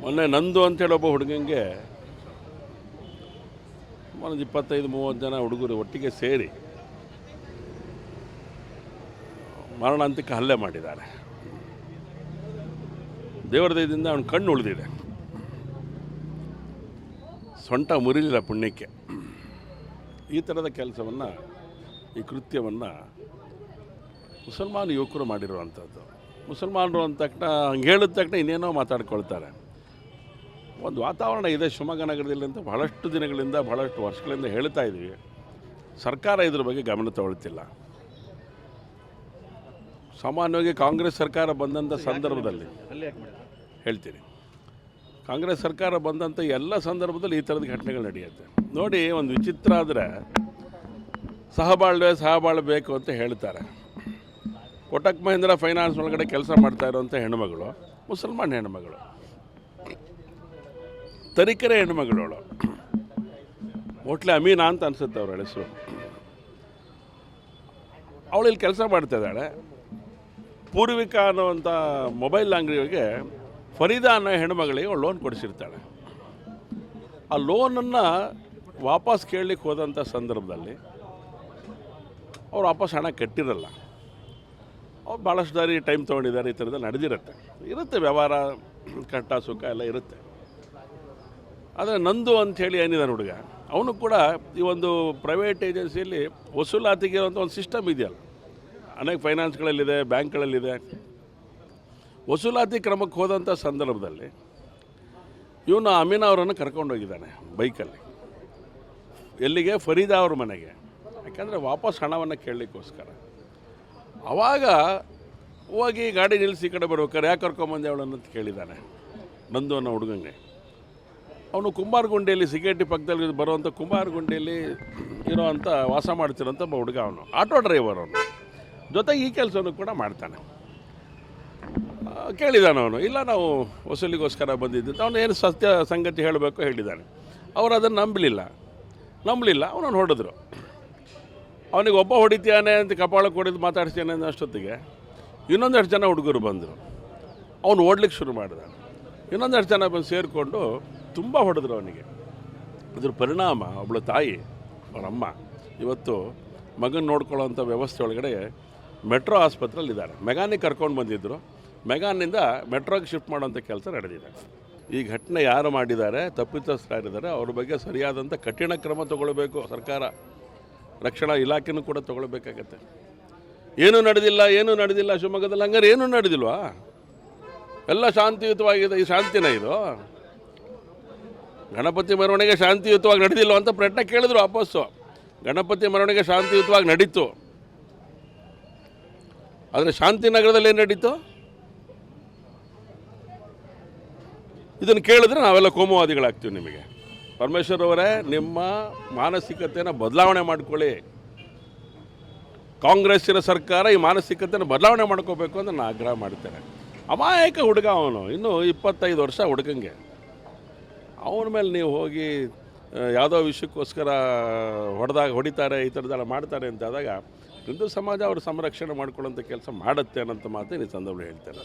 ಮೊನ್ನೆ ನಂದು ಅಂತೇಳಿ ಒಬ್ಬ ಹುಡುಗಂಗೆ ಒಂದು 25-30 ಜನ ಹುಡುಗರು ಒಟ್ಟಿಗೆ ಸೇರಿ ಮಾರಣಾಂತಿಕ ಹಲ್ಲೆ ಮಾಡಿದ್ದಾರೆ. ದೇವರ ದಯದಿಂದ ಅವನ ಕಣ್ಣು ಉಳಿದಿದೆ, ಸೊಂಟ ಮುರಿಲಿಲ್ಲ ಪುಣ್ಯಕ್ಕೆ. ಈ ಥರದ ಕೆಲಸವನ್ನು, ಈ ಕೃತ್ಯವನ್ನು ಮುಸಲ್ಮಾನ ಯುವಕರು ಮಾಡಿರುವಂಥದ್ದು. ಮುಸಲ್ಮಾನರು ಅಂದ ತಕ್ಷಣ ಹಂಗೆ ಹೇಳಿದ ತಕ್ಷಣ ಇನ್ನೇನೋ ಮಾತಾಡ್ಕೊಳ್ತಾರೆ. ಒಂದು ವಾತಾವರಣ ಇದೆ ಶಿವಮೊಗ್ಗ ನಗರದಲ್ಲಿ ಅಂತ ಬಹಳಷ್ಟು ದಿನಗಳಿಂದ, ಬಹಳಷ್ಟು ವರ್ಷಗಳಿಂದ ಹೇಳ್ತಾ ಇದ್ದೀವಿ. ಸರ್ಕಾರ ಇದ್ರ ಬಗ್ಗೆ ಗಮನ ತಗೊಳ್ತಿಲ್ಲ. ಸಾಮಾನ್ಯವಾಗಿ ಕಾಂಗ್ರೆಸ್ ಸರ್ಕಾರ ಬಂದಂಥ ಸಂದರ್ಭದಲ್ಲಿ ಹೇಳ್ತೀನಿ, ಕಾಂಗ್ರೆಸ್ ಸರ್ಕಾರ ಬಂದಂಥ ಎಲ್ಲ ಸಂದರ್ಭದಲ್ಲಿ ಈ ಥರದ ಘಟನೆಗಳು ನಡೆಯುತ್ತೆ. ನೋಡಿ, ಒಂದು ವಿಚಿತ್ರ ಆದರೆ ಸಹಬಾಳ್ಬೇಕು ಅಂತ ಹೇಳ್ತಾರೆ. ಕೋಟಕ್ ಮಹೀಂದ್ರ ಫೈನಾನ್ಸ್ ಒಳಗಡೆ ಕೆಲಸ ಮಾಡ್ತಾ ಇರೋವಂಥ ಹೆಣ್ಣುಮಗಳು ಮುಸಲ್ಮಾನ್ ಹೆಣ್ಣುಮಗಳು, ತರೀಕೆರೆ ಹೆಣ್ಣುಮಗಳವಳು, ಮೋಟ್ಲೆ ಅಮೀನಾ ಅಂತ ಅನಿಸುತ್ತೆ ಅವಳ ಹೆಸರು. ಅವಳು ಇಲ್ಲಿ ಕೆಲಸ ಮಾಡ್ತಾಯಿದ್ದಾಳೆ. ಪೂರ್ವಿಕಾ ಅನ್ನೋವಂಥ ಮೊಬೈಲ್ ಅಂಗಡಿಗೆ ಫರೀದಾ ಅನ್ನೋ ಹೆಣ್ಣುಮಗಳಿಗೆ ಅವಳು ಲೋನ್ ಕೊಡಿಸಿರ್ತಾಳೆ. ಆ ಲೋನನ್ನು ವಾಪಸ್ ಕೇಳಲಿಕ್ಕೆ ಹೋದಂಥ ಸಂದರ್ಭದಲ್ಲಿ ಅವ್ರು ವಾಪಸ್ ಹಣ ಕಟ್ಟಿರಲ್ಲ. ಅವ್ರು ಭಾಳಷ್ಟು ದಾರಿ ಟೈಮ್ ತೊಗೊಂಡಿದ್ದಾರೆ. ಈ ಥರದ್ದು ಇರುತ್ತೆ ವ್ಯವಹಾರ, ಕಷ್ಟ ಸುಖ ಎಲ್ಲ ಇರುತ್ತೆ. ಆದರೆ ನಂದು ಅಂಥೇಳಿ ಏನಿದ್ದಾನೆ ಹುಡುಗ, ಅವನು ಕೂಡ ಈ ಒಂದು ಪ್ರೈವೇಟ್ ಏಜೆನ್ಸಿಯಲ್ಲಿ ವಸೂಲಾತಿಗೆ ಇರೋಂಥ ಒಂದು ಸಿಸ್ಟಮ್ ಇದೆಯಲ್ಲ, ಅನೇಕ ಫೈನಾನ್ಸ್ಗಳಲ್ಲಿದೆ, ಬ್ಯಾಂಕ್ಗಳಲ್ಲಿದೆ. ವಸೂಲಾತಿ ಕ್ರಮಕ್ಕೆ ಹೋದಂಥ ಸಂದರ್ಭದಲ್ಲಿ ಇವನು ಅಮೀನಾ ಅವರನ್ನು ಕರ್ಕೊಂಡೋಗಿದ್ದಾನೆ ಬೈಕಲ್ಲಿ. ಎಲ್ಲಿಗೆ? ಫರೀದಾ ಅವ್ರ ಮನೆಗೆ. ಯಾಕಂದರೆ ವಾಪಸ್ ಹಣವನ್ನು ಕೇಳಲಿಕ್ಕೋಸ್ಕರ. ಆವಾಗ ಹೋಗಿ ಗಾಡಿ ನಿಲ್ಲಿಸಿ ಈ ಕಡೆ ಬರ್ಬೇಕಾರೆ ಯಾಕೆ ಕರ್ಕೊಂಬಂದೆ ಅವಳನ್ನು ಅಂತ ಕೇಳಿದ್ದಾನೆ ನಂದು ಅನ್ನೋ ಹುಡುಗಂಗೆ. ಅವನು ಕುಂಬಾರಗುಂಡಿಯಲ್ಲಿ, ಸಿಗೇಟಿ ಪಕ್ಕದಲ್ಲಿ ಬರುವಂಥ ಕುಂಬಾರಗುಂಡಿಯಲ್ಲಿ ಇರೋವಂಥ ವಾಸ ಮಾಡ್ತಿರೋಂಥ ಒಬ್ಬ ಹುಡುಗ. ಅವನು ಆಟೋ ಡ್ರೈವರ್. ಅವನು ಜೊತೆಗೆ ಈ ಕೆಲಸವನ್ನು ಕೂಡ ಮಾಡ್ತಾನೆ. ಕೇಳಿದ್ದಾನೆ ಅವನು, ಇಲ್ಲ ನಾವು ವಸೂಲಿಗೋಸ್ಕರ ಬಂದಿದ್ದು. ಅವನು ಏನು ಸತ್ಯ ಸಂಗತಿ ಹೇಳಬೇಕು ಹೇಳಿದ್ದಾನೆ. ಅವರು ಅದನ್ನು ನಂಬಲಿಲ್ಲ. ಅವನನ್ನು ಹೊಡೆದ್ರು. ಅವನಿಗೆ ಒಬ್ಬ ಹೊಡಿತಾನೆ ಅಂತ ಕಪಾಳಕ್ಕೆ ಹೊಡೆದು ಮಾತಾಡ್ತಾನೆ ಅನ್ನೋಷ್ಟೊತ್ತಿಗೆ ಇನ್ನೊಂದಷ್ಟು ಜನ ಹುಡುಗರು ಬಂದರು. ಅವನು ಓಡ್ಲಿಕ್ಕೆ ಶುರು ಮಾಡಿದ. ಇನ್ನೊಂದಷ್ಟು ಜನ ಬಂದು ಸೇರಿಕೊಂಡು ತುಂಬ ಹೊಡೆದ್ರು ಅವನಿಗೆ. ಇದ್ರ ಪರಿಣಾಮ ಒಬ್ಬಳು ತಾಯಿ, ಅವರಮ್ಮ ಇವತ್ತು ಮಗನ ನೋಡ್ಕೊಳ್ಳೋವಂಥ ವ್ಯವಸ್ಥೆ ಒಳಗಡೆ ಮೆಟ್ರೋ ಆಸ್ಪತ್ರೆಯಲ್ಲಿದ್ದಾರೆ. ಮೆಗಾನಿಕ್ ಕರ್ಕೊಂಡು ಬಂದಿದ್ದರು. ಮೆಗಾನಿಂದ ಮೆಟ್ರೋಗೆ ಶಿಫ್ಟ್ ಮಾಡೋಂಥ ಕೆಲಸ ನಡೆದಿದೆ. ಈ ಘಟನೆ ಯಾರು ಮಾಡಿದ್ದಾರೆ, ತಪ್ಪಿತಸ್ಥರಿದ್ದಾರೆ, ಅವ್ರ ಬಗ್ಗೆ ಸರಿಯಾದಂಥ ಕಠಿಣ ಕ್ರಮ ತಗೊಳ್ಬೇಕು ಸರ್ಕಾರ. ರಕ್ಷಣಾ ಇಲಾಖೆನೂ ಕೂಡ ತಗೊಳ್ಬೇಕಾಗತ್ತೆ. ಏನೂ ನಡೆದಿಲ್ಲ ಶಿವಮೊಗ್ಗದಲ್ಲಿ. ಹಂಗಾರೆ ಏನೂ ನಡೆದಿಲ್ವಾ? ಎಲ್ಲ ಶಾಂತಿಯುತವಾಗಿದೆ. ಈ ಶಾಂತಿನ ಇದು? ಗಣಪತಿ ಮೆರವಣಿಗೆ ಶಾಂತಿಯುತವಾಗಿ ನಡೆದಿಲ್ಲ ಅಂತ ಪ್ರಯತ್ನ ಕೇಳಿದ್ರು ವಾಪಸ್ಸು. ಗಣಪತಿ ಮೆರವಣಿಗೆ ಶಾಂತಿಯುತವಾಗಿ ನಡೀತು. ಆದರೆ ಶಾಂತಿನಗರದಲ್ಲಿ ಏನು ನಡೀತು? ಇದನ್ನು ಕೇಳಿದ್ರೆ ನಾವೆಲ್ಲ ಕೋಮುವಾದಿಗಳಾಗ್ತೀವಿ. ನಿಮಗೆ ಪರಮೇಶ್ವರ್ ಅವರೇ, ನಿಮ್ಮ ಮಾನಸಿಕತೆಯನ್ನು ಬದಲಾವಣೆ ಮಾಡ್ಕೊಳ್ಳಿ. ಕಾಂಗ್ರೆಸ್ಸಿನ ಸರ್ಕಾರ ಈ ಮಾನಸಿಕತೆಯನ್ನು ಬದಲಾವಣೆ ಮಾಡ್ಕೋಬೇಕು ಅಂತ ನಾನು ಆಗ್ರಹ ಮಾಡ್ತೇನೆ. ಅಮಾಯಕ ಹುಡುಗ ಅವನು, ಇನ್ನೂ 25 ವರ್ಷ ಹುಡುಗಂಗೆ. ಅವನ ಮೇಲೆ ನೀವು ಹೋಗಿ ಯಾವುದೋ ವಿಷಯಕ್ಕೋಸ್ಕರ ಹೊಡಿತಾರೆ, ಈ ಥರದ್ದೆಲ್ಲ ಮಾಡ್ತಾರೆ ಅಂತ ಆದಾಗ ಹಿಂದೂ ಸಮಾಜ ಅವರು ಸಂರಕ್ಷಣೆ ಮಾಡ್ಕೊಳ್ಳೋಂಥ ಕೆಲಸ ಮಾಡುತ್ತೆ ಅನ್ನೋಂಥ ಮಾತು ಈ ಸಂದರ್ಭ ಹೇಳ್ತೇನೆ.